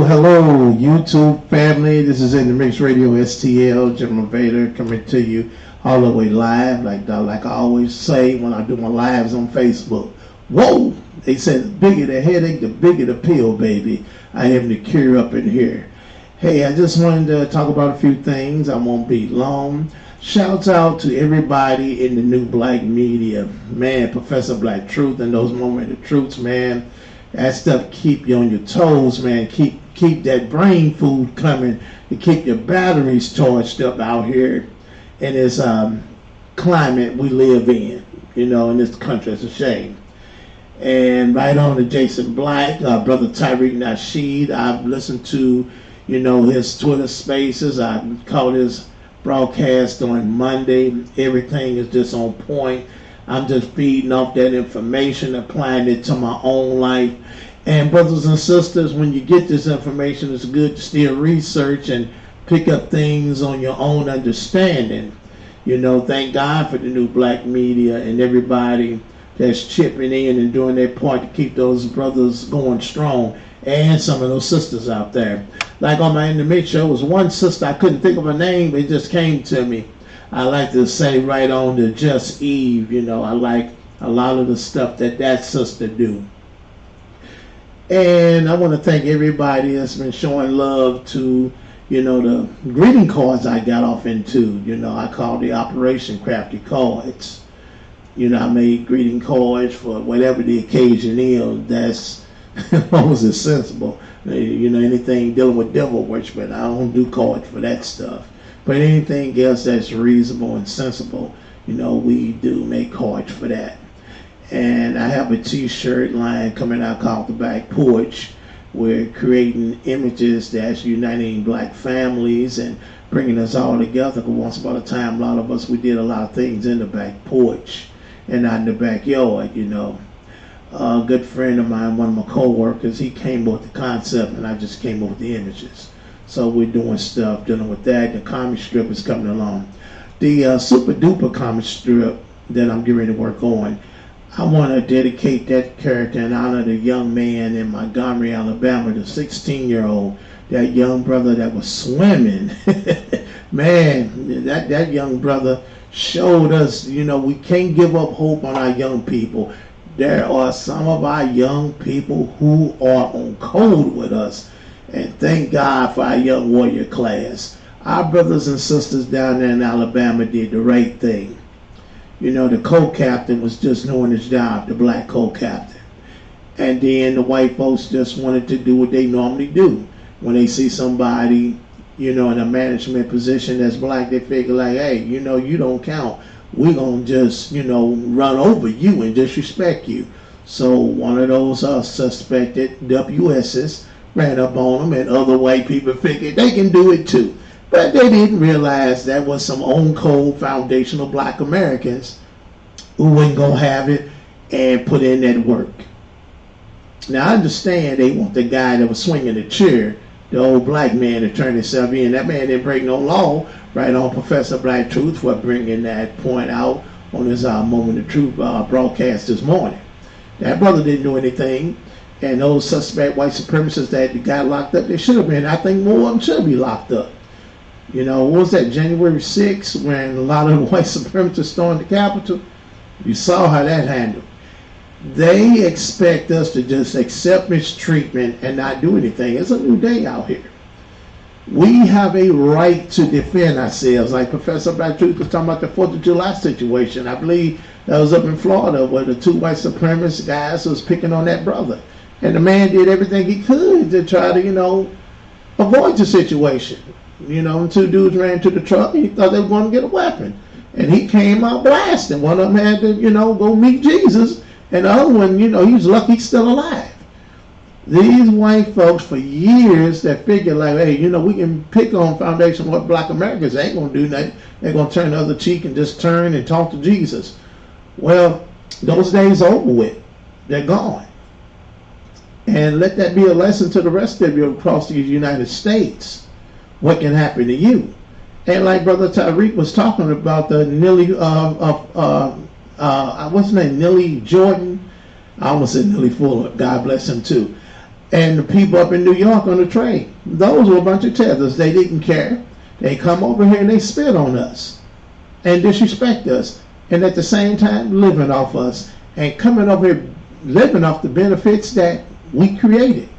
Hello, YouTube family. This is in the mix Radio STL. General Vader coming to you all the way live, like I always say when I do my lives on Facebook. Whoa! They said the bigger the headache, the bigger the pill, baby. I am the cure up in here. Hey, I just wanted to talk about a few things. I won't be long. Shouts out to everybody in the new black media. Man, Professor Black Truth and those moment of truths, man. That stuff keep you on your toes, man. Keep that brain food coming to keep your batteries charged up out here in this climate we live in, you know, in this country. It's a shame. And right on to Jason Black, Brother Tyreek Nasheed. I've listened to, you know, his Twitter spaces. I caught his broadcast on Monday. Everything is just on point. I'm just feeding off that information, applying it to my own life. And brothers and sisters, when you get this information, it's good to still research and pick up things on your own understanding. You know, thank God for the new black media and everybody that's chipping in and doing their part to keep those brothers going strong, and some of those sisters out there. Like on my In the Mix show, was one sister, I couldn't think of her name, it just came to me. I like to say right on to Just Eve, you know, I like a lot of the stuff that sister do. And I want to thank everybody that's been showing love to, You know, the greeting cards I got off into, you know, I call the Operation Crafty cards. You know, I made greeting cards for whatever the occasion is. That's as long as it's sensible. You know, anything dealing with devil worship, I don't do cards for that stuff. But anything else that's reasonable and sensible, you know, we do make cards for that. And I have a t-shirt line coming out called The Back Porch. We're creating images that's uniting black families and bringing us all together. Because once upon a time, a lot of us, we did a lot of things in the back porch and not in the backyard, you know. A good friend of mine, one of my co-workers, he came up with the concept and I just came up with the images. So we're doing stuff dealing with that. The comic strip is coming along. The super duper comic strip that I'm getting ready to work on, I want to dedicate that character in honor of the young man in Montgomery, Alabama, the 16-year-old, that young brother that was swimming. Man, that young brother showed us, you know, we can't give up hope on our young people. There are some of our young people who are on code with us, and thank God for our young warrior class. Our brothers and sisters down there in Alabama did the right thing. You know, the co-captain was just doing his job, the black co-captain. And then the white folks just wanted to do what they normally do. When they see somebody, you know, in a management position that's black, they figure like, hey, you know, you don't count. We're going to just, you know, run over you and disrespect you. So one of those suspected WSs ran up on them, and other white people figured they can do it too. But they didn't realize that was some own cold foundational black Americans who wasn't going to have it and put in that work. Now I understand they want the guy that was swinging the chair, the old black man, to turn himself in. That man didn't break no law. Right on Professor Black Truth for bringing that point out on his Moment of Truth broadcast this morning. That brother didn't do anything. And those suspect white supremacists that got locked up, they should have been. I think more of them should be locked up. You know, what was that, January 6th, when a lot of the white supremacists stormed the Capitol? You saw how that handled. They expect us to just accept mistreatment and not do anything. It's a new day out here. We have a right to defend ourselves. Like Professor Black Truth was talking about the 4th of July situation. I believe that was up in Florida where the two white supremacist guys was picking on that brother. And the man did everything he could to try to, you know, avoid the situation. You know, two dudes ran to the truck and he thought they were going to get a weapon. And he came out blasting. One of them had to, you know, go meet Jesus. And the other one, you know, he was lucky he's still alive. These white folks for years that figure like, hey, you know, we can pick on foundation what black Americans ain't going to do nothing. They're going to turn the other cheek and just turn and talk to Jesus. Well, those days are over with. They're gone. And let that be a lesson to the rest of you across the United States. What can happen to you? And like Brother Tyreek was talking about the Nilly, what's his name, Nilly Jordan. I almost said Nilly Fuller. God bless him too. And the people up in New York on the train. Those were a bunch of tethers. They didn't care. They come over here and they spit on us and disrespect us. And at the same time, living off us and coming over here, living off the benefits that we created.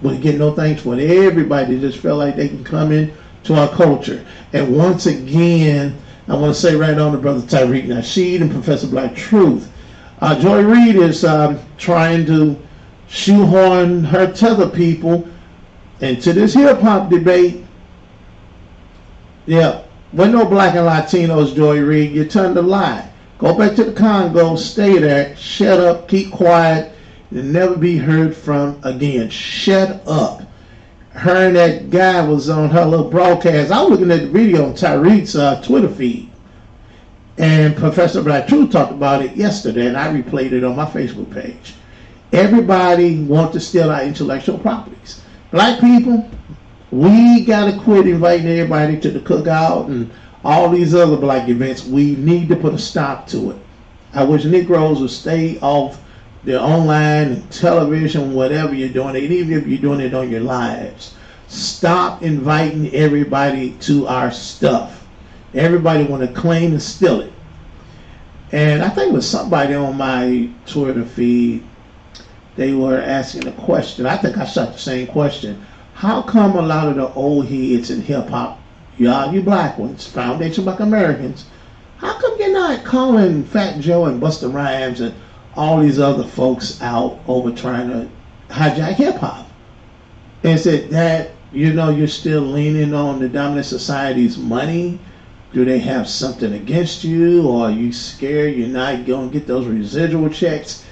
We get no thanks for it. Everybody just felt like they can come in to our culture. And once again, I want to say right on to Brother Tyreek Nasheed and Professor Black Truth. Joy Reid is trying to shoehorn her tether people into this hip-hop debate. Yeah, we're no black and Latinos, Joy Reid. You turned the lie. Go back to the Congo, stay there, shut up, keep quiet, and never be heard from again. Shut up. Her and that guy was on her little broadcast. I was looking at the video on Tyreek's Twitter feed. And Professor Black Truth talked about it yesterday, and I replayed it on my Facebook page. Everybody wants to steal our intellectual properties. Black people, we got to quit inviting everybody to the cookout and all these other black events. We need to put a stop to it. I wish Negroes would stay off their online and television, whatever you're doing, and even if you're doing it on your lives. Stop inviting everybody to our stuff. Everybody want to claim and steal it. And I think it was somebody on my Twitter feed, they were asking a question. I think I shot the same question. How come a lot of the old heads in hip hop, y'all, you black ones, Foundation Black Americans, how come you're not calling Fat Joe and Busta Rhymes and all these other folks out over trying to hijack hip hop? Is it that, you know, you're still leaning on the dominant society's money? Do they have something against you? Or are you scared you're not going to get those residual checks?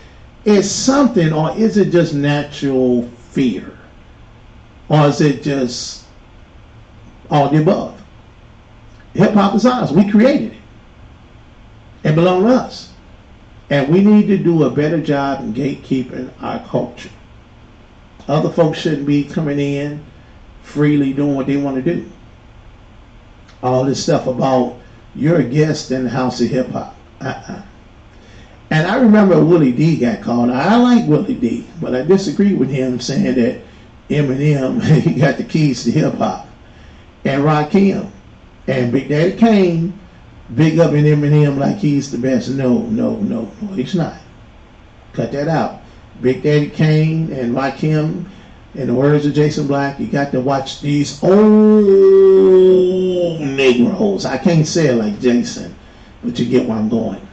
Is something, or is it just natural fear? Or is it just all the above? Hip hop is ours. We created it. It belongs to us. And we need to do a better job in gatekeeping our culture. Other folks shouldn't be coming in freely doing what they want to do. All this stuff about you're a guest in the house of hip hop. And I remember Willie D got called. I like Willie D, but I disagree with him saying that Eminem, he got the keys to hip hop. And Rakim and Big Daddy Kane big up in Eminem like he's the best. No, he's not. Cut that out. Big Daddy Kane and Rakim, in the words of Jason Black, you got to watch these old Negroes. I can't say it like Jason, but you get where I'm going.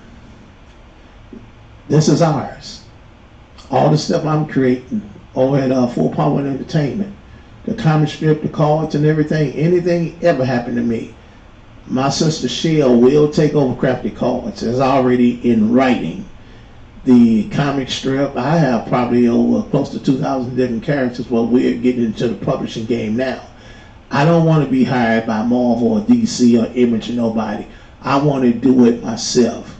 This is ours. All the stuff I'm creating over at Full Power Entertainment, the comic strip, the cards and everything, anything ever happened to me, my sister Shell will take over Crafty Cards. It's already in writing. The comic strip, I have probably over close to 2,000 different characters. Well, we're getting into the publishing game now. I don't want to be hired by Marvel or DC or Image or nobody. I want to do it myself.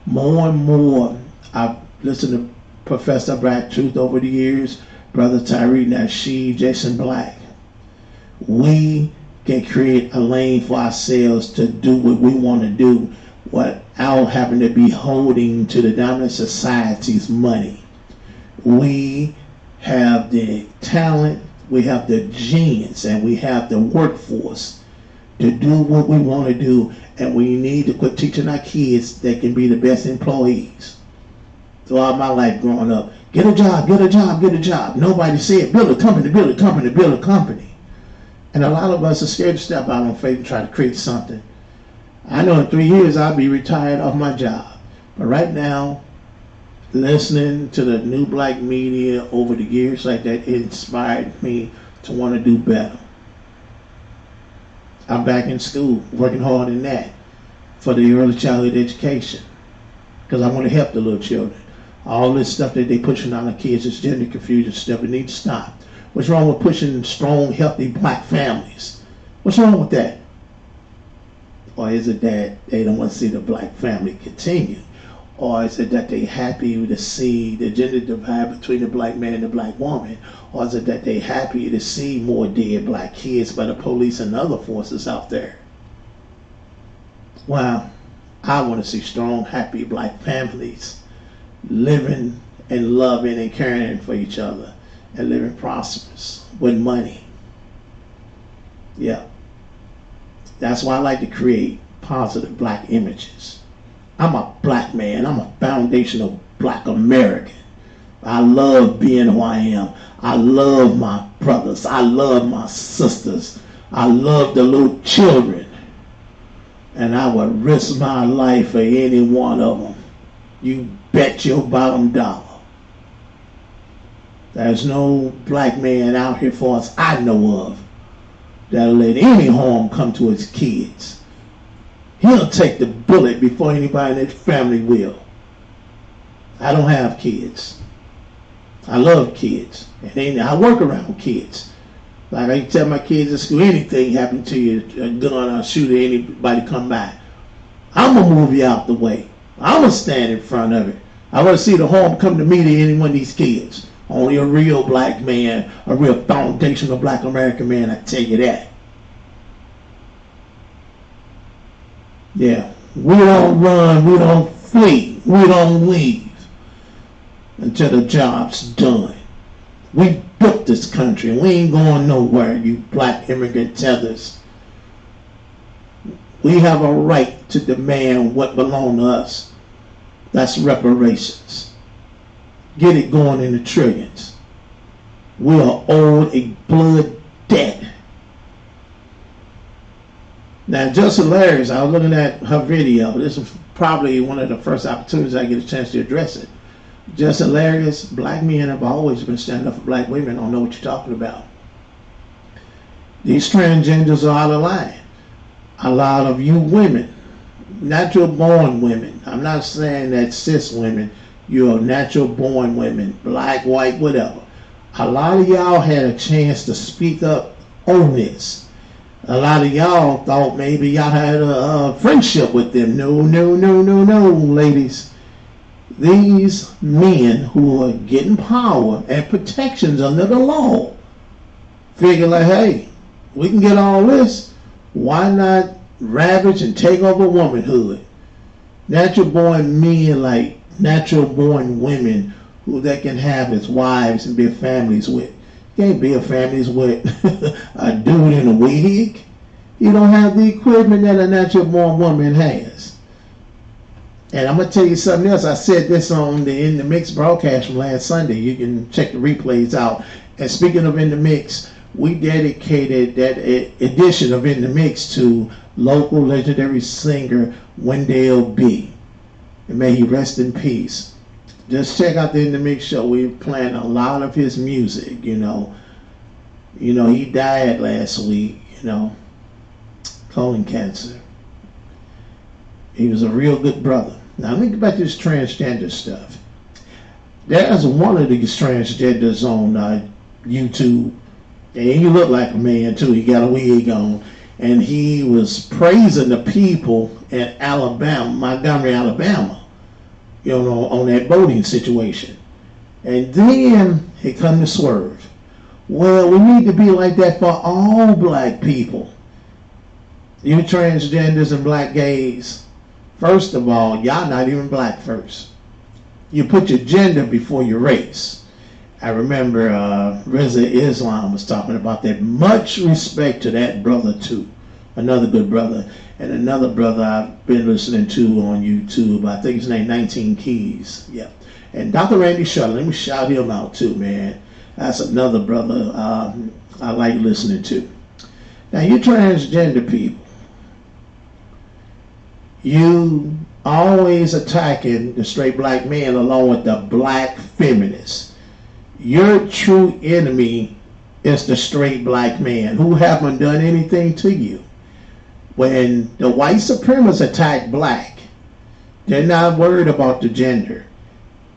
More and more, I've listened to Professor Black Truth over the years, Brother Tyree Nasheed, Jason Black. We can create a lane for ourselves to do what we want to do without having to be holding to the dominant society's money. We have the talent, we have the genius, and we have the workforce to do what we want to do, and we need to quit teaching our kids they can be the best employees. Throughout my life growing up, get a job, get a job, get a job. Nobody said build a company, build a company, build a company. And a lot of us are scared to step out on faith and try to create something. I know in 3 years I'll be retired off my job. But right now, listening to the new black media over the years like that, it inspired me to want to do better. I'm back in school, working hard in that for the early childhood education, because I want to help the little children. All this stuff that they pushing on the kids is gender confusion stuff. It needs to stop. What's wrong with pushing strong, healthy black families? What's wrong with that? Or is it that they don't want to see the black family continue? Or is it that they're happy to see the gender divide between the black man and the black woman? Or is it that they're happy to see more dead black kids by the police and other forces out there? Well, I want to see strong, happy black families living and loving and caring for each other and living prosperous with money. Yeah. That's why I like to create positive black images. I'm a black man. I'm a foundational black American. I love being who I am. I love my brothers. I love my sisters. I love the little children. And I would risk my life for any one of them. You bet your bottom dollar. There's no black man out here for us I know of that'll let any harm come to his kids. He'll take the bullet before anybody in his family will. I don't have kids. I love kids. And I work around kids. Like I tell my kids at school, anything happen to you, a gun or shoot at anybody come by, I'm going to move you out the way. I'm going to stand in front of it. I want to see the harm come to me to any one of these kids. Only a real black man, a real foundational black American man, I tell you that. Yeah, we don't run, we don't flee, we don't leave until the job's done. We built this country and we ain't going nowhere, you black immigrant tethers. We have a right to demand what belongs to us. That's reparations. Get it going in the trillions. We are owed a blood dead. Now, just hilarious. I was looking at her video. This is probably one of the first opportunities I get a chance to address it. Just hilarious. Black men have always been standing up for black women. I don't know what you're talking about. These transgenders are out of line. A lot of you women, natural born women, I'm not saying that cis women, you're natural born women, black, white, whatever. A lot of y'all had a chance to speak up on this. A lot of y'all thought maybe y'all had a friendship with them. No, no, no, no, no, ladies. These men who are getting power and protections under the law figure like, hey, we can get all this. Why not ravage and take over womanhood? Natural born men like natural born women who they can have as wives and build families with. You can't build families with a dude in a wig. You don't have the equipment that a natural born woman has. And I'm going to tell you something else. I said this on the In the Mix broadcast from last Sunday. You can check the replays out. And speaking of In the Mix, we dedicated that edition of In the Mix to local legendary singer Wendell B. And may he rest in peace. Just check out the In the Mix show. We're playing a lot of his music, you know. He died last week, colon cancer. He was a real good brother. Now let me get back to this transgender stuff. There's one of these transgenders on YouTube, and he looked like a man too. He got a wig on, and he was praising the people in Alabama, Montgomery, Alabama, on that voting situation. And then he come to swerve. Well, we need to be like that for all black people. You transgenders and black gays, first of all, y'all not even black first. You put your gender before your race. I remember Reza Islam was talking about that. Much respect to that brother too. Another good brother. And another brother I've been listening to on YouTube. I think his name 19 Keys. Yeah. And Dr. Randy Shutter, let me shout him out too, man. That's another brother I like listening to. Now, you transgender people, you always attacking the straight black man along with the black feminists. Your true enemy is the straight black man who haven't done anything to you. When the white supremacists attack black, they're not worried about the gender.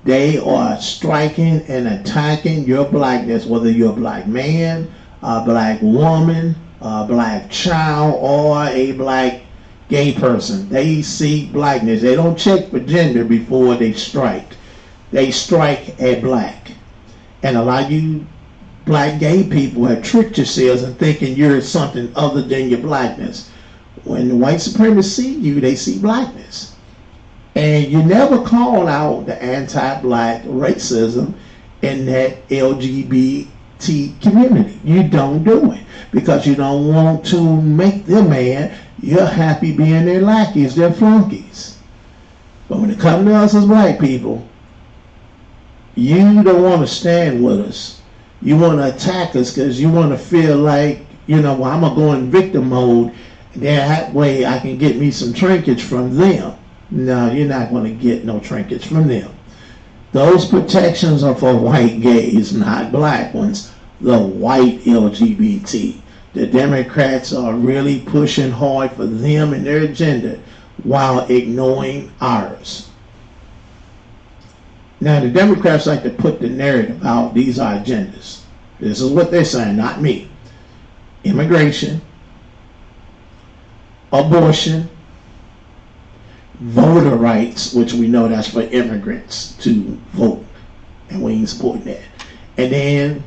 They are striking and attacking your blackness, whether you're a black man, a black woman, a black child, or a black gay person. They see blackness. They don't check for gender before they strike. They strike at black. And a lot of you black gay people have tricked yourselves in thinking you're something other than your blackness. When the white supremacists see you, they see blackness. And you never call out the anti-black racism in that LGBT community. You don't do it because you don't want to make them mad. You're happy being their lackeys, their flunkies. But when it comes to us as black people, you don't want to stand with us. You want to attack us because you want to feel like, well, I'm going to go in victim mode. That way I can get me some trinkets from them. No, you're not going to get no trinkets from them. Those protections are for white gays, not black ones. The white LGBT. The Democrats are really pushing hard for them and their agenda while ignoring ours. Now, the Democrats like to put the narrative out, these are agendas. This is what they're saying, not me. Immigration, abortion, voter rights, which we know that's for immigrants to vote, and we ain't supporting that. And then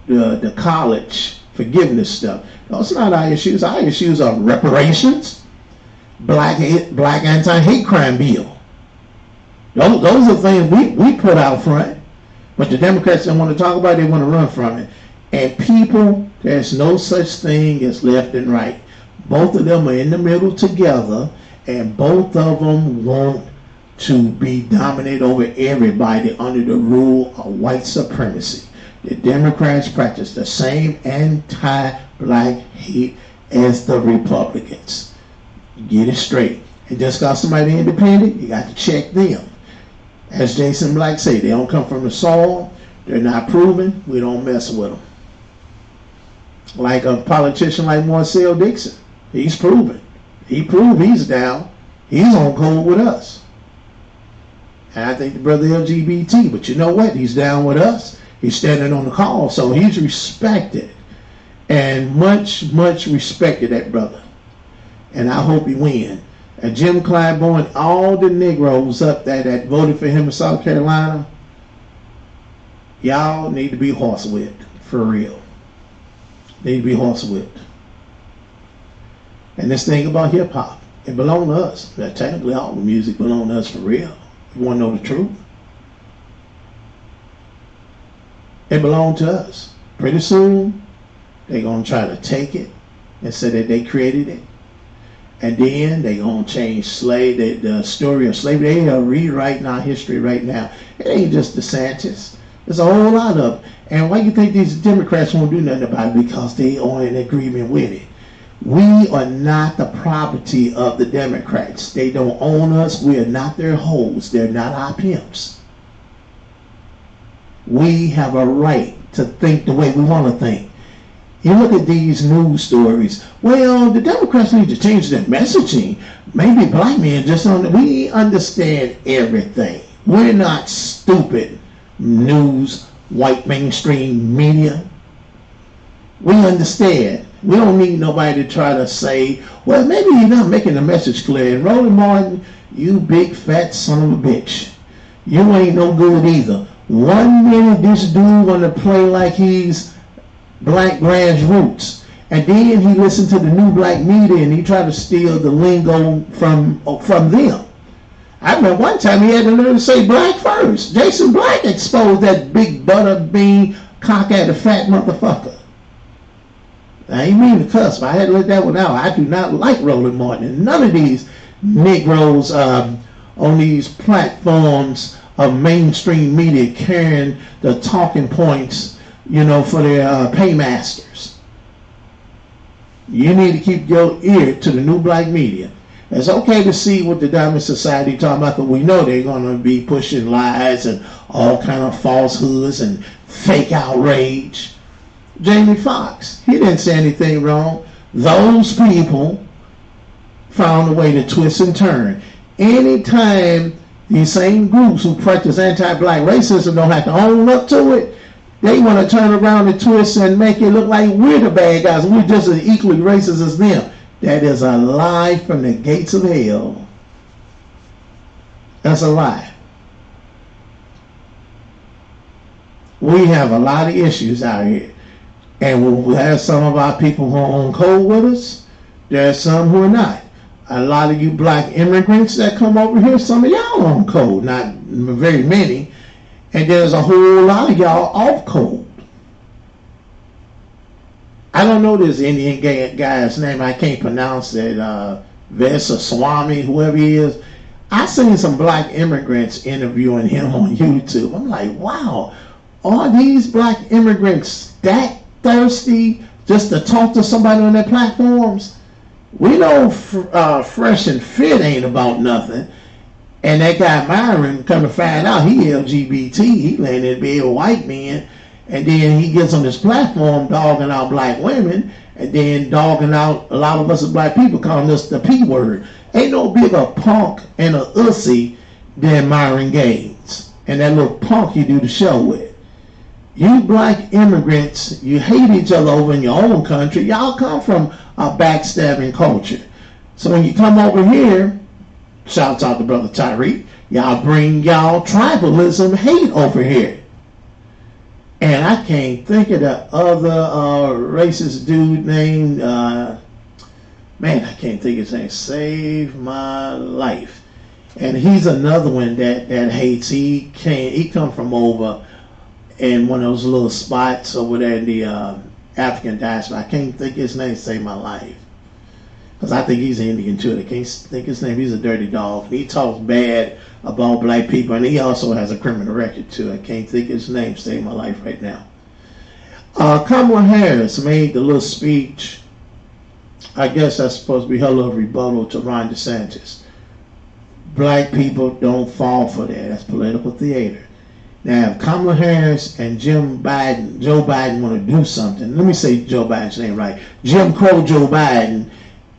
the college forgiveness stuff. Those are not our issues. Our issues are reparations, black anti-hate crime bill. Those are things we put out front, but the Democrats don't want to talk about it. They want to run from it. And people, there's no such thing as left and right. Both of them are in the middle together, and both of them want to be dominated over everybody under the rule of white supremacy. The Democrats practice the same anti-black hate as the Republicans. Get it straight. And just because somebody independent, you got to check them. As Jason Black say, they don't come from the soil. They're not proven. We don't mess with them. Like a politician like Marcel Dixon. He's proven. He proved he's down. He's on code with us. And I think the brother LGBT, but you know what? He's down with us. He's standing on the call, so he's respected. And much respected, that brother. And I hope he win. And Jim Clyburn, all the Negroes up there that voted for him in South Carolina, y'all need to be horsewhipped, for real. Need to be horsewhipped. And this thing about hip-hop, it belongs to us. Now, technically, all the music belongs to us for real. You want to know the truth? It belongs to us. Pretty soon, they're going to try to take it and say that they created it. And then they're going to change the story of slavery. They are rewriting our history right now. It ain't just DeSantis. There's a whole lot of it. And why you think these Democrats won't do nothing about it? Because they are in agreement with it. We are not the property of the Democrats. They don't own us. We are not their hoes. They're not our pimps. We have a right to think the way we want to think. You look at these news stories. Well, the Democrats need to change their messaging. Maybe black men just don't. We understand everything. We're not stupid news, white mainstream media. We understand. We don't need nobody to try to say, well, maybe you're not making the message clear. And Roland Martin, you big fat son of a bitch. You ain't no good either. 1 minute this dude gonna play like he's black grassroots, and then he listened to the new black media and he tried to steal the lingo from them. I remember one time he had to learn to say black first. Jason Black exposed that big butter bean cock at a fat motherfucker. I ain't mean to cuss, but I had to let that one out. I do not like Roland Martin. And none of these Negroes on these platforms of mainstream media carrying the talking points, you know, for their paymasters. You need to keep your ear to the new black media. It's okay to see what the Diamond Society talking about, but we know they're going to be pushing lies and all kind of falsehoods and fake outrage. Jamie Foxx, he didn't say anything wrong. Those people found a way to twist and turn. Anytime these same groups who practice anti-black racism don't have to own up to it, they want to turn around and twist and make it look like we're the bad guys. We're just as equally racist as them. That is a lie from the gates of hell. That's a lie. We have a lot of issues out here. And we have some of our people who are on code with us. There's some who are not. A lot of you black immigrants that come over here, some of y'all are on code. Not very many. And there's a whole lot of y'all off code. I don't know this Indian guy's name. I can't pronounce it. Vesa Swami, whoever he is. I seen some black immigrants interviewing him on YouTube. I'm like, wow, are these black immigrants that thirsty just to talk to somebody on their platforms? We know Fresh and Fit ain't about nothing. And that guy Myron, come to find out, he LGBT. He landed to be a white man. And then he gets on this platform dogging out black women, and then dogging out a lot of us as black people, calling us the P word. Ain't no bigger punk and a ussy than Myron Gaines and that little punk you do the show with. You black immigrants, you hate each other over in your own country. Y'all come from a backstabbing culture. So when you come over here, shouts out to Brother Tyreek, y'all bring y'all tribalism hate over here. And I can't think of the other racist dude named, man, I can't think of his name. Save my life. And he's another one that hates. He come from over in one of those little spots over there in the African diaspora. I can't think of his name. Save my life. Because I think he's Indian too. I can't think his name. He's a dirty dog. He talks bad about black people, and he also has a criminal record too. I can't think his name. Save my life right now. Kamala Harris made the little speech. I guess that's supposed to be her little rebuttal to Ron DeSantis. Black people don't fall for that. That's political theater. Now, if Kamala Harris and Joe Biden want to do something, let me say Joe Biden's name right. Jim Crow Joe Biden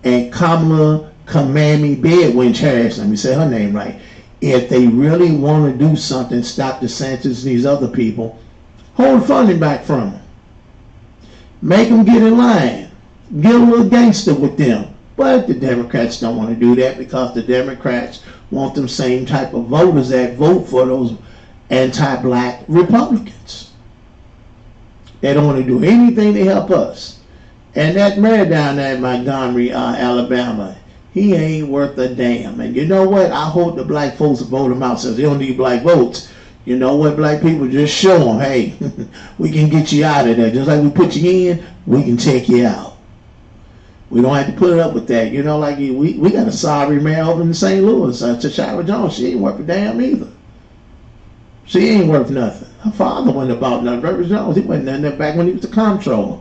and Kamala Kamami Bedwinch Harris, let me say her name right. If they really want to do something, stop DeSantis and these other people, hold funding back from them. Make them get in line. Get a little gangster with them. But the Democrats don't want to do that because the Democrats want them same type of voters that vote for those anti-black Republicans. They don't want to do anything to help us. And that mayor down there in Montgomery, Alabama, he ain't worth a damn. And you know what? I hope the black folks vote him out since they don't need black votes. You know what, black people? Just show them, hey, we can get you out of there. Just like we put you in, we can take you out. We don't have to put up with that. You know, like we got a sorry mayor over in St. Louis, Tashara Jones. She ain't worth a damn either. She ain't worth nothing. Her father wasn't about nothing. Reverend Jones, he wasn't nothing back when he was the comptroller.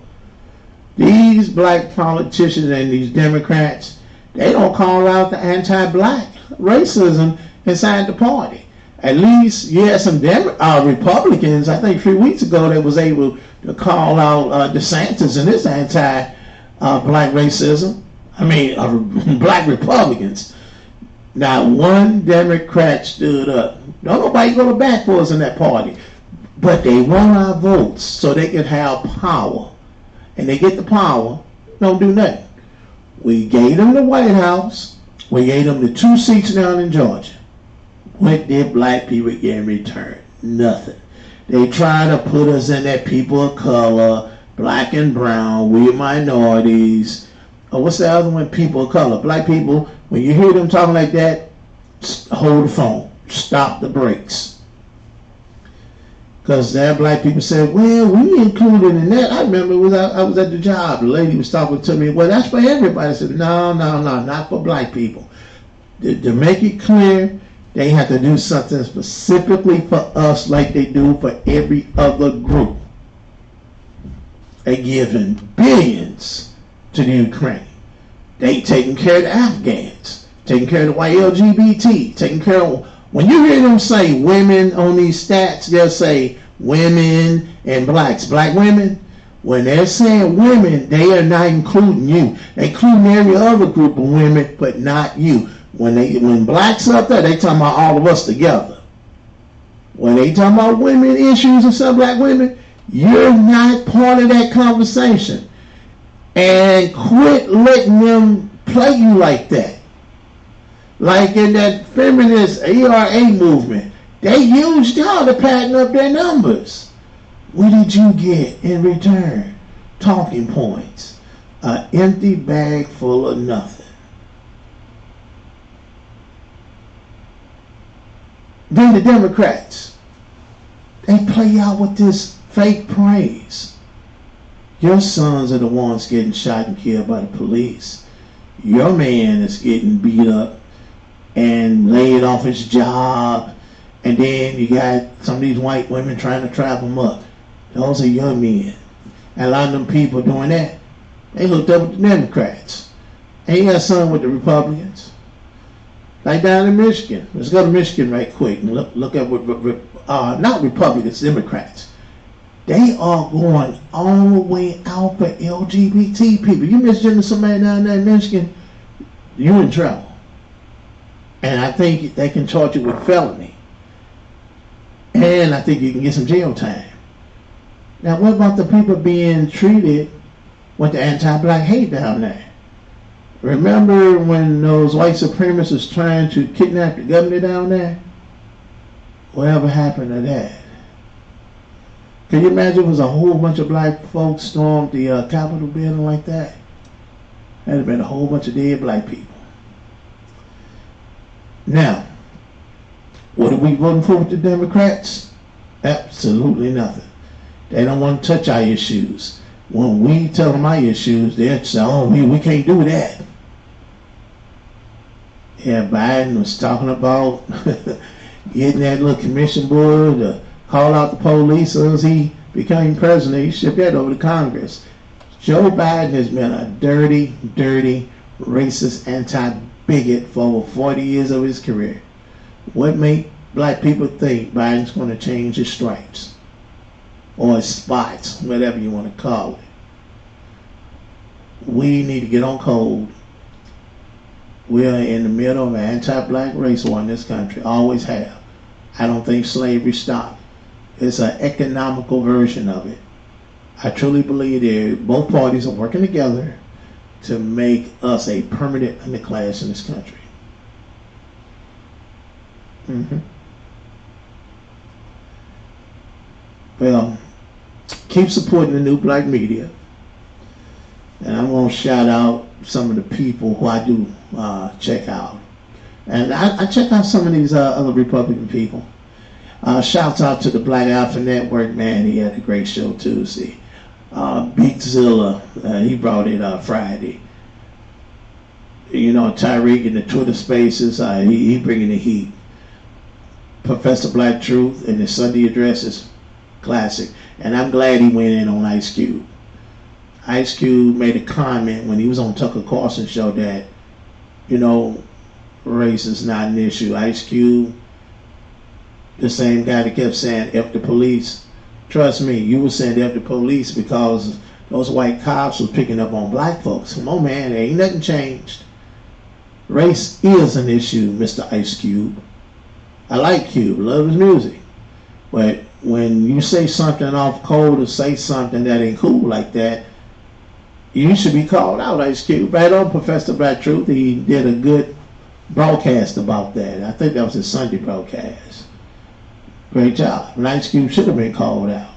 These black politicians and these Democrats, they don't call out the anti-black racism inside the party. At least you had some Republicans, I think 3 weeks ago, that was able to call out DeSantis and his anti-black racism. I mean, black Republicans. Not one Democrat stood up. Don't nobody go to bat for us in that party. But they want our votes so they can have power. And they get the power, don't do nothing. We gave them the White House. We gave them the 2 seats down in Georgia. What did black people get in return? Nothing. They try to put us in that people of color, black and brown, we minorities. What's the other one? People of color. Black people, when you hear them talking like that, hold the phone. Stop the brakes. Because there black people said, well, we included in that. I remember I was at the job. The lady was talking to me. Well, that's for everybody. I said, no, not for black people. To make it clear, they have to do something specifically for us like they do for every other group. They're giving billions to the Ukraine. They taking care of the Afghans, taking care of the white LGBT, taking care of... When you hear them say women on these stats, they'll say women and blacks. Black women, when they're saying women, they are not including you. They're including every other group of women, but not you. When blacks up there, they talking about all of us together. When they talking about women issues and some black women, you're not part of that conversation. And quit letting them play you like that. Like in that feminist ERA movement, they used y'all to pattern up their numbers. What did you get in return? Talking points. An empty bag full of nothing. Then the Democrats, they play out with this fake praise. Your sons are the ones getting shot and killed by the police. Your man is getting beat up and laid off his job. And then you got some of these white women trying to trap him up. Those are your men. And a lot of them people doing that, they hooked up with the Democrats. And you got some with the Republicans. Like down in Michigan. Let's go to Michigan right quick and look at what, not Republicans, Democrats. They are going all the way out for LGBT people. You misgender somebody down there in Michigan, you're in trouble. And I think they can charge you with felony. And I think you can get some jail time. Now what about the people being treated with the anti-black hate down there? Remember when those white supremacists was trying to kidnap the governor down there? Whatever happened to that? Can you imagine it was a whole bunch of black folks stormed the Capitol building like that? That'd have been a whole bunch of dead black people. Now, what are we voting for with the Democrats? Absolutely nothing. They don't want to touch our issues. When we tell them our issues, they'll say, oh, we can't do that. Yeah, Biden was talking about getting that little commission board to call out the police as he became president, he shipped that over to Congress. Joe Biden has been a dirty, racist, anti-bigot for over 40 years of his career. What make black people think Biden's going to change his stripes or his spots, whatever you want to call it? We need to get on code. We are in the middle of an anti-black race war in this country, always have. I don't think slavery stopped. It's an economical version of it. I truly believe that both parties are working together to make us a permanent underclass in this country. Well, keep supporting the new black media. And I'm going to shout out some of the people who I do check out. And I check out some of these other Republican people. Shouts out to the Black Alpha Network, man. He had a great show Tuesday. Big Zilla, he brought it Friday. You know, Tyreek in the Twitter Spaces, he bringing the heat. Professor Black Truth and his Sunday addresses, classic. And I'm glad he went in on Ice Cube. Ice Cube made a comment when he was on Tucker Carlson's show that, you know, race is not an issue. Ice Cube, the same guy that kept saying F the police. Trust me, you were saying F the police because those white cops were picking up on black folks. Come on, man, there ain't nothing changed. Race is an issue, Mr. Ice Cube. I like Cube, love his music. But when you say something off code or say something that ain't cool like that, you should be called out, Ice Cube. Right on Professor Black Truth, he did a good broadcast about that. I think that was his Sunday broadcast. Great job. And Ice Cube should have been called out.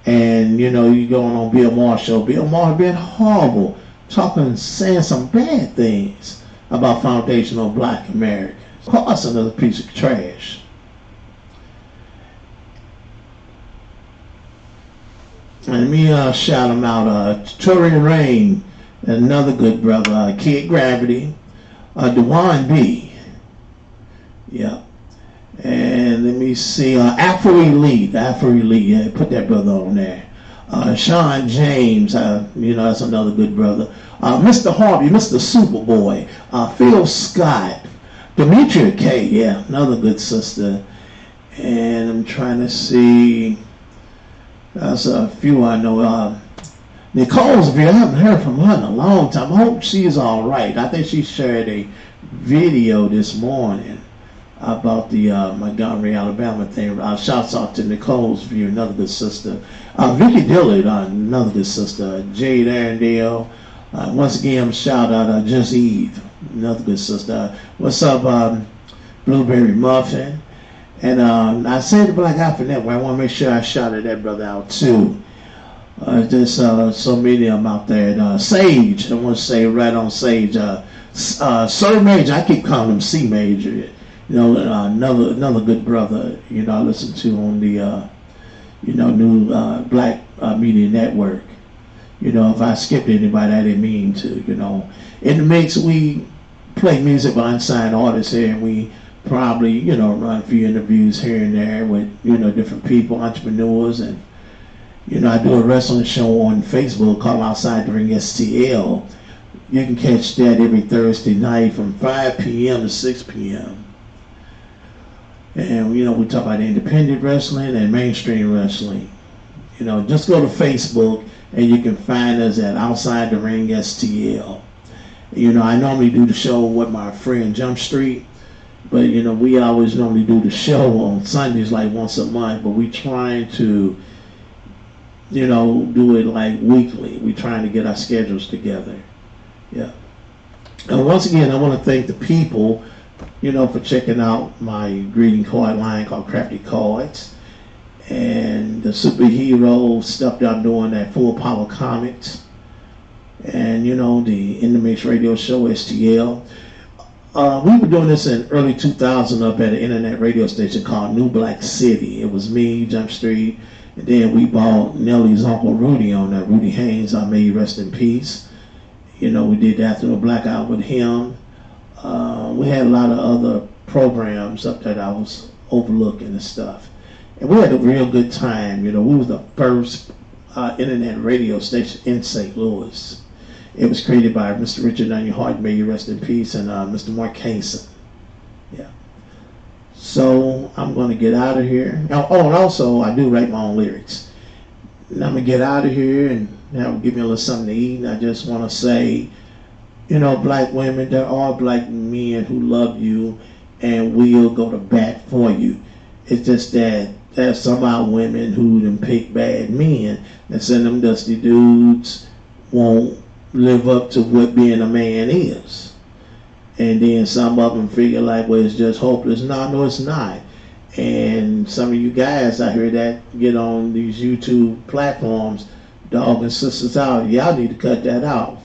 And, you know, you going on Bill Maher's show. Bill Maher been horrible, saying some bad things about foundational black Americans. Of course, another piece of trash. And let me shout him out. Torian Rain, another good brother. Kid Gravity. Dewan B. Yeah. And let me see. Afro Elite. Yeah, put that brother on there. Sean James. You know, that's another good brother. Mr. Harvey. Mr. Superboy. Phil Scott. Demetria K. Yeah, another good sister. And I'm trying to see. That's a few I know. Nicole's video, I haven't heard from her in a long time. I hope she's all right. I think she shared a video this morning about the Montgomery, Alabama thing. Shouts out to Nicole's view, another good sister. Vicky Dillard, another good sister. Jade Arendelle. Once again, shout out Just Eve, another good sister. What's up, Blueberry Muffin? And I said the Black Alpha Network, I want to make sure I shouted that brother out too. There's so many of them out there. Sage, I want to say right on Sage. Sir Major, I keep calling him C Major. You know, another good brother, you know, I listen to on the, you know, new Black Media Network. You know, if I skipped anybody, I didn't mean to, you know. In the mix, we play music by unsigned artists here, and we probably, you know, run a few interviews here and there with, you know, different people, entrepreneurs, and, you know, I do a wrestling show on Facebook called Outside the Ring STL. You can catch that every Thursday night from 5 p.m. to 6 p.m. And, you know, we talk about independent wrestling and mainstream wrestling. You know, just go to Facebook and you can find us at Outside the Ring STL. You know, I normally do the show with my friend Jump Street. But, you know, we always normally do the show on Sundays like once a month, but we trying to, you know, do it like weekly. We trying to get our schedules together. Yeah. And once again, I want to thank the people, you know, for checking out my greeting card line called Crafty Cards and the superhero stuff that I'm doing at Full Power Comics and, you know, the In the Mix Radio Show, STL. We were doing this in early 2000 up at an internet radio station called New Black City. It was me, Jump Street, and then we bought Nelly's Uncle Rudy on that. Rudy Haynes, may he rest in peace. You know, we did the Afternoon Blackout with him. We had a lot of other programs up that I was overlooking and stuff. And we had a real good time. You know, we was the first internet radio station in St. Louis. It was created by Mr. Richard Onion Hart, may you rest in peace, and Mr. Mark Hayson. Yeah. So I'm going to get out of here. Oh, and also I do write my own lyrics. And I'm going to get out of here and now give me a little something to eat. And I just want to say, you know, black women, there are black men who love you and will go to bat for you. It's just that there's some of our women who done pick bad men and send them dusty dudes won't live up to what being a man is. And then some of them figure like, well, it's just hopeless. No, it's not. And some of you guys, I hear that get on these YouTube platforms, dogging sisters out. Y'all need to cut that off.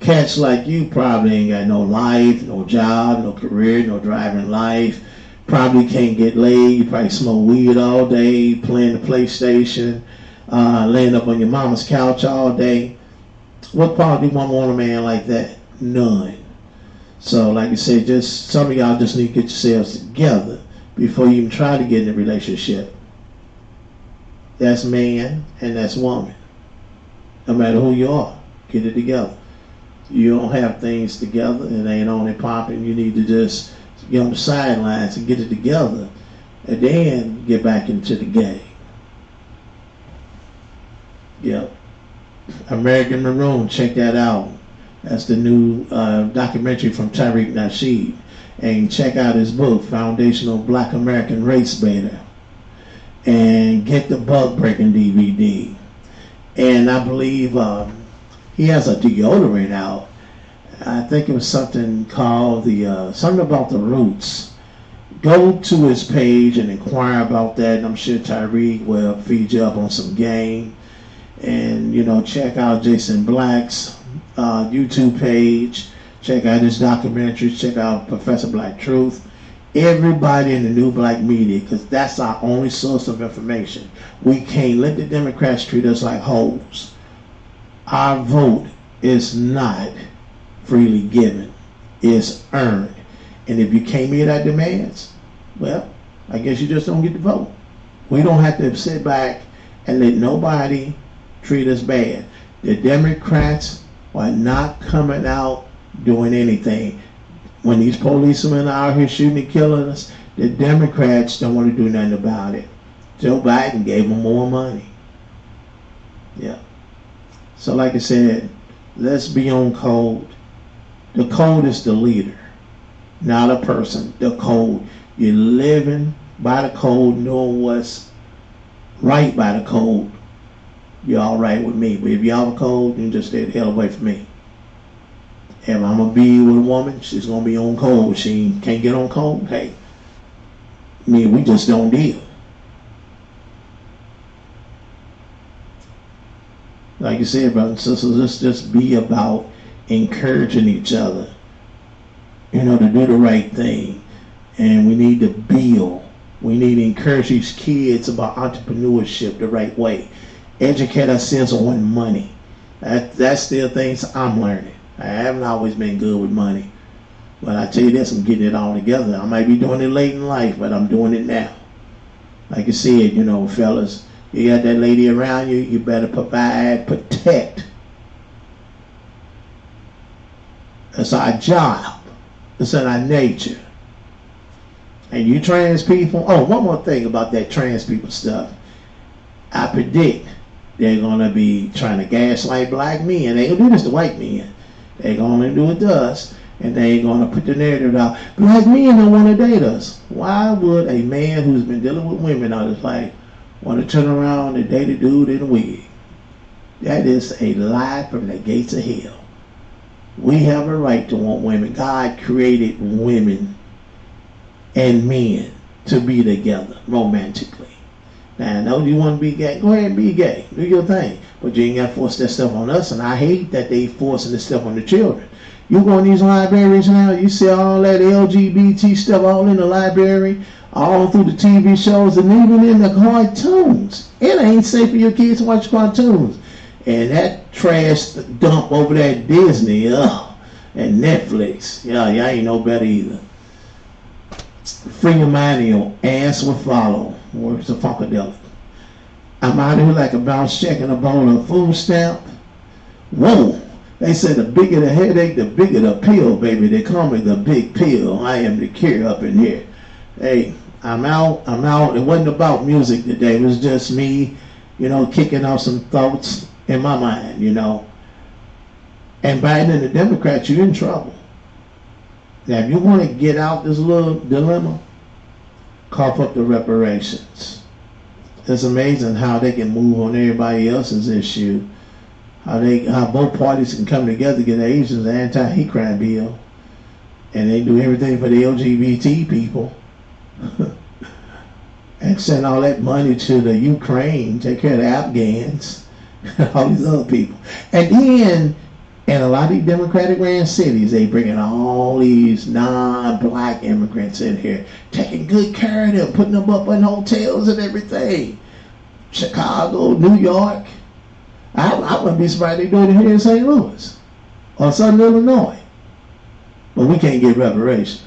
Cats like you probably ain't got no life, no job, no career, no driving life. Probably can't get laid. You probably smoke weed all day, playing the PlayStation, laying up on your mama's couch all day. What quality woman want a man like that? None. So like I said, just some of y'all just need to get yourselves together before you even try to get in a relationship. That's man and that's woman. No matter who you are, get it together. You don't have things together and ain't on it popping. You need to just get on the sidelines and get it together and then get back into the game. Yep. American Maroon, check that out. That's the new documentary from Tariq Nasheed. And check out his book, Foundational Black American Race Beta. And get the Bug Breaking DVD. And I believe he has a deodorant out. I think it was something called something about the roots. Go to his page and inquire about that. And I'm sure Tariq will feed you up on some game. And, you know, check out Jason Black's YouTube page. Check out his documentaries. Check out Professor Black Truth. Everybody in the new black media, because that's our only source of information. We can't let the Democrats treat us like hoes. Our vote is not freely given. It's earned. And if you can't meet our demands, well, I guess you just don't get to vote. We don't have to sit back and let nobody treat us bad. The Democrats are not coming out doing anything. When these policemen are out here shooting and killing us, the Democrats don't want to do nothing about it. Joe Biden gave them more money. Yeah. So like I said, let's be on code. The code is the leader, not a person. The code. You're living by the code, knowing what's right by the code. You're all right with me. But if you're out of code, then just stay the hell away from me. If I'm going to be with a woman, she's going to be on code. She can't get on code, hey, we just don't deal. Like you said, brothers and sisters, let's just be about encouraging each other, you know, to do the right thing. And we need to build. We need to encourage these kids about entrepreneurship the right way. Educate ourselves on money. That's still things I'm learning. I haven't always been good with money. But I tell you this, I'm getting it all together. I might be doing it late in life, but I'm doing it now. Like I said, you know, fellas, you got that lady around you, you better provide, protect. That's our job. It's in our nature. And you trans people, oh, one more thing about that trans people stuff. I predict they're going to be trying to gaslight black men. They ain't going to do this to white men. They're going to do it to us. And they're going to put the narrative out. Black men don't want to date us. Why would a man who's been dealing with women all his life want to turn around and date a dude in a wig? That is a lie from the gates of hell. We have a right to want women. God created women and men to be together romantically. Now, I know you want to be gay. Go ahead and be gay. Do your thing. But you ain't got to force that stuff on us. And I hate that they forcing this stuff on the children. You go in these libraries now, you see all that LGBT stuff all in the library, all through the TV shows, and even in the cartoons. It ain't safe for your kids to watch cartoons. And that trash dump over there at Disney, and Netflix, y'all ain't no better either. Free your mind and your ass will follow. Words of Funkadelic. I'm out here like a bounce check and a bowl of food stamp. Whoa! They said the bigger the headache, the bigger the pill, baby. They call me the big pill. I am the cure up in here. Hey, I'm out. It wasn't about music today. It was just me, kicking off some thoughts in my mind, And Biden and the Democrats, you're in trouble. Now, if you want to get out this little dilemma, cough up the reparations. It's amazing how they can move on everybody else's issue. How both parties can come together to get the Asians an anti-hate crime bill, and they do everything for the LGBT people, and send all that money to the Ukraine, take care of the Afghans, all these other people, and then in a lot of these Democratic-ran cities, they bringing all these non-black immigrants in here, taking good care of them, putting them up in hotels and everything. Chicago, New York. I wouldn't be surprised they do it here in St. Louis or Southern Illinois. But we can't get reparations.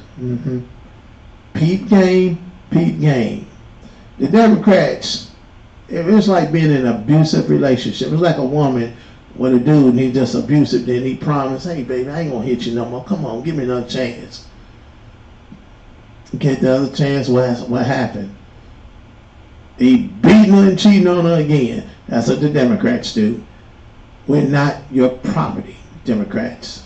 Peep game. The Democrats, it's like being in an abusive relationship. It's like a woman with a dude and he's just abusive, then he promised, hey baby, I ain't gonna hit you no more. Come on, give me another chance. Get the other chance, what happened? He beating her and cheating on her again. That's what the Democrats do. We're not your property, Democrats.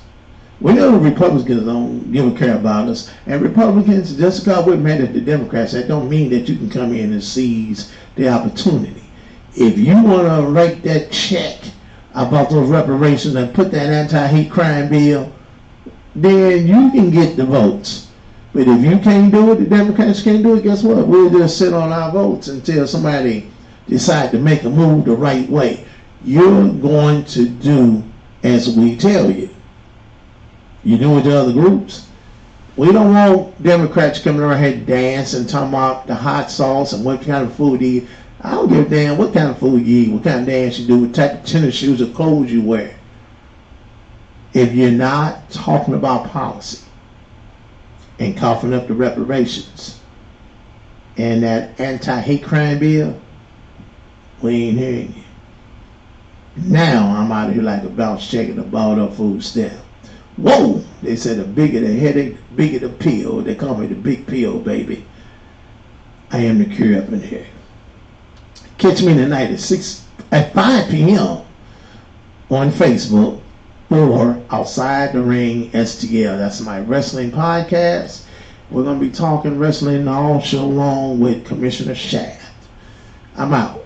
We know the Republicans don't give a care about us. And Republicans, just because we're mad at the Democrats, that don't mean that you can come in and seize the opportunity. If you want to write that check about those reparations and put that anti-hate crime bill, then you can get the votes. But if you can't do it, the Democrats can't do it, guess what? We'll just sit on our votes until somebody decide to make a move the right way. You're going to do as we tell you. You do with the other groups. We don't want Democrats coming around here dancing, talking about the hot sauce and what kind of food you eat. I don't give a damn what kind of food you eat, what kind of dance you do, what type of tennis shoes or clothes you wear. If you're not talking about policy and coughing up the reparations and that anti-hate crime bill, we ain't hearing you. Now I'm out of here like a bounce check and a balled up food stamp. Whoa! They said the bigger the headache, the bigger the pill. They call me the big pill, baby. I am the cure up in here. Catch me tonight at 5 p.m. on Facebook for Outside the Ring STL. That's my wrestling podcast. We're going to be talking wrestling all show long with Commissioner Shaft. I'm out.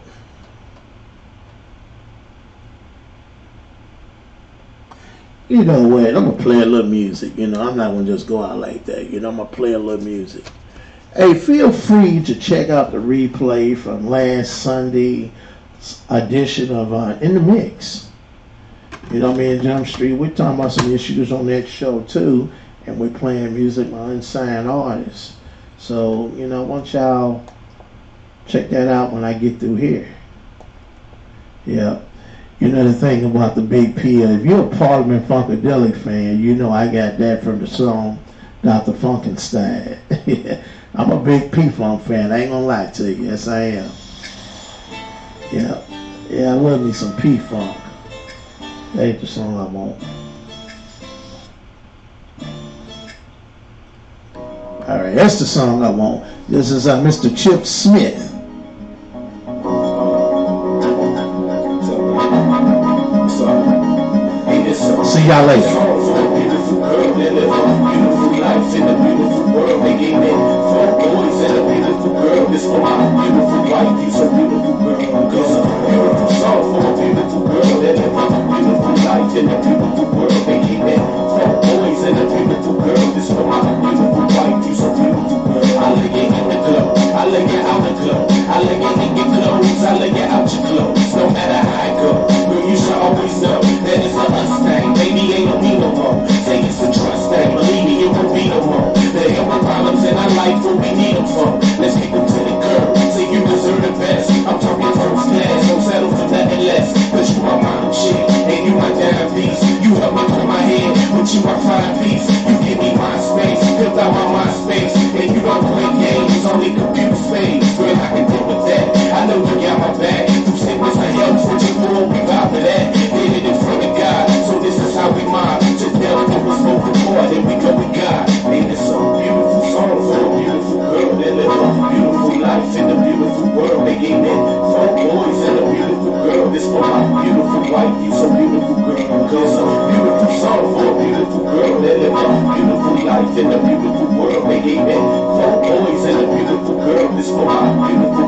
You know what? I'm going to play a little music. I'm not going to just go out like that. I'm going to play a little music. Hey, feel free to check out the replay from last Sunday edition of In the Mix. Me and Jump Street, we're talking about some issues on that show too, and we're playing music by unsigned artists. So, want y'all check that out when I get through here. Yeah. The thing about the Big P, if you're a Parliament Funkadelic fan, I got that from the song Dr. Funkenstein. I'm a big P-Funk fan, I ain't gonna lie to you. Yes, I am. Yeah, I love me some P-Funk. That ain't the song I want. Alright, that's the song I want. This is Mr. Chip Smith. See y'all later. Beautiful girl, they live a beautiful life in a beautiful world. They gave me 4 boys and a beautiful girl. This for my beautiful wife, you so beautiful girl. Cause a beautiful song for a beautiful girl. They live a beautiful life in a beautiful world. They gave me 4 boys and a beautiful girl. This for my beautiful wife, you so beautiful girl. I lay you in the club, I lay you out the club, I lay you in your clothes, I lay you out your clothes. No matter how I go, girl, you should always know that it's a us thing. Baby, ain't no me no more. Say it's a trust thing. Believe me, it won't be no more. There are problems in our life, what we need them for.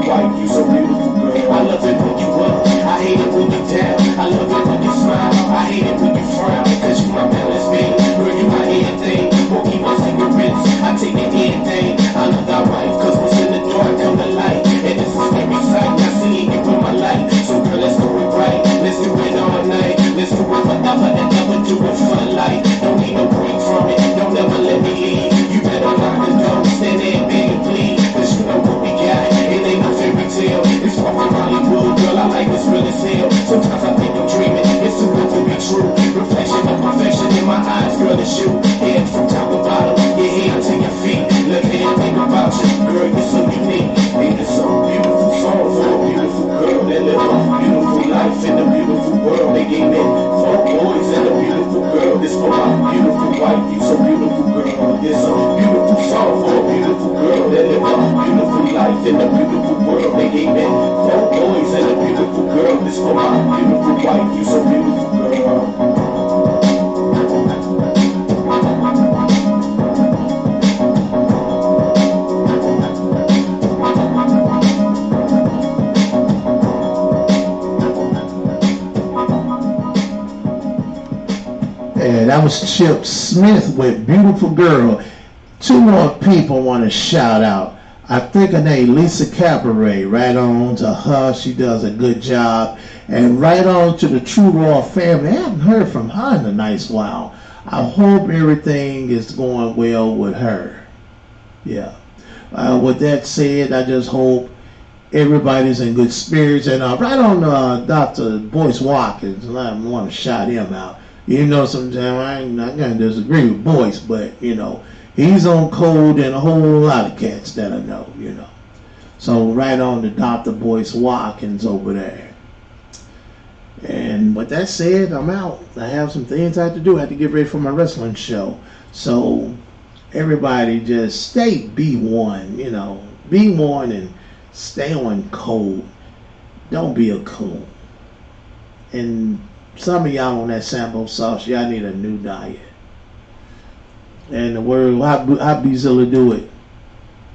white, you so beautiful, girl. I love it when you up, I hate it when you down. I love it when you smile, I hate it when you frown. Cause you my balance beam, girl, you my everything. Won't keep my cigarettes, I take it anything. I love that wife, cause what's in the dark come to light. And this is every sight, I see it with my light. So girl, let's do it right, let's do it all night. Let's do it forever and ever, do it for life. Don't need no break from it, don't ever let me leave. You better lock the door, stand there and beg and plead. Cause you know what we got, it ain't no fairy tale. It's far from Hollywood, girl, I like this real as hell. Sometimes I think I'm dreaming, it's too good to be true. Reflection of perfection in my eyes, girl, it's you. Head from top to bottom, your head to your feet. Look at and think about you, girl, you're so unique. And it's so beautiful song for a beautiful girl that live a beautiful life in a beautiful world. They gave me 4 boys and a beautiful girl. This for my beautiful wife, you so beautiful, girl. It's a beautiful song for a beautiful girl that live a beautiful life in a beautiful world. They gave me 4 boys and a beautiful girl. This for my beautiful wife, you so beautiful, girl. And that was Chip Smith with Beautiful Girl. 2 more people want to shout out. I think her name Lisa Cabaret. Right on to her. She does a good job. And right on to the True Raw family. I haven't heard from her in a nice while. I hope everything is going well with her. Yeah. With that said, I just hope everybody's in good spirits. And right on Dr. Boyce Watkins. I want to shout him out. You know, sometimes I'm not going to disagree with Boyce, but, you know, he's on code and a whole lot of cats that I know, you know. So right on to Dr. Boyce Watkins over there. And with that said, I'm out. I have some things I have to do. I have to get ready for my wrestling show. So everybody just stay B1, you know. B1 and stay on code. Don't be a coon. And some of y'all on that sample sauce, y'all need a new diet. And the word, how Bezilla do it?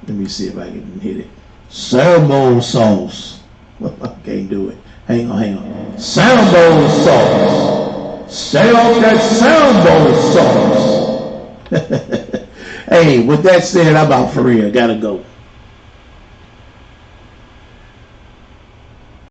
Let me see if I can hit it. Sambo sauce. I can't do it. Hang on. Sambo sauce. Stay off that Sambo sauce. Hey, with that said, I'm out for real. Gotta go.